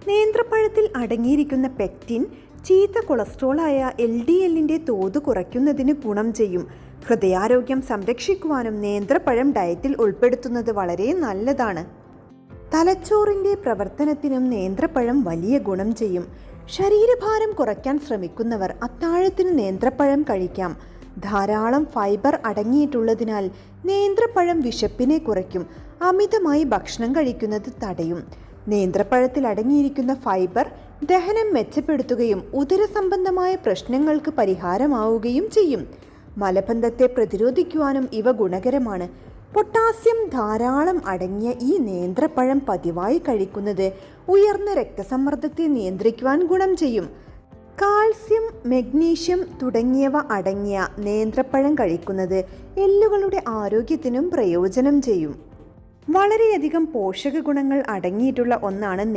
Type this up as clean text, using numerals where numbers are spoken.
നേന്ത്രപ്പഴത്തിൽ അടങ്ങിയിരിക്കുന്ന പെക്റ്റിൻ ചീത്ത കൊളസ്ട്രോളായ LDLന്റെ തോത് കുറയ്ക്കുന്നതിന് ഗുണം ചെയ്യും. ഹൃദയാരോഗ്യം സംരക്ഷിക്കുവാനും നേന്ത്രപ്പഴം ഡയറ്റിൽ ഉൾപ്പെടുത്തുന്നത് വളരെ നല്ലതാണ്. തലച്ചോറിൻ്റെ പ്രവർത്തനത്തിനും നേന്ത്രപ്പഴം വലിയ ഗുണം ചെയ്യും. ശരീരഭാരം കുറയ്ക്കാൻ ശ്രമിക്കുന്നവർ അത്താഴത്തിന് നേന്ത്രപ്പഴം കഴിക്കാം. ധാരാളം ഫൈബർ അടങ്ങിയിട്ടുള്ളതിനാൽ നേന്ത്രപ്പഴം വിശപ്പിനെ കുറയ്ക്കും. അമിതമായി ഭക്ഷണം കഴിക്കുന്നത് തടയും. നേന്ത്രപ്പഴത്തിൽ അടങ്ങിയിരിക്കുന്ന ഫൈബർ ദഹനം മെച്ചപ്പെടുത്തുകയും ഉദരസംബന്ധമായ പ്രശ്നങ്ങൾക്ക് പരിഹാരമാവുകയും ചെയ്യും. മലബന്ധത്തെ പ്രതിരോധിക്കുവാനും ഇവ ഗുണകരമാണ്. പൊട്ടാസ്യം ധാരാളം അടങ്ങിയ ഈ നേന്ത്രപ്പഴം പതിവായി കഴിക്കുന്നത് ഉയർന്ന രക്തസമ്മർദ്ദത്തെ നിയന്ത്രിക്കുവാൻ ഗുണം ചെയ്യും. കാൽസ്യം, മഗ്നീഷ്യം തുടങ്ങിയവ അടങ്ങിയ നേന്ത്രപ്പഴം കഴിക്കുന്നത് എല്ലുകളുടെ ആരോഗ്യത്തിനും പ്രയോജനം ചെയ്യും. വളരെയധികം പോഷക ഗുണങ്ങൾ അടങ്ങിയിട്ടുള്ള ഒന്നാണ്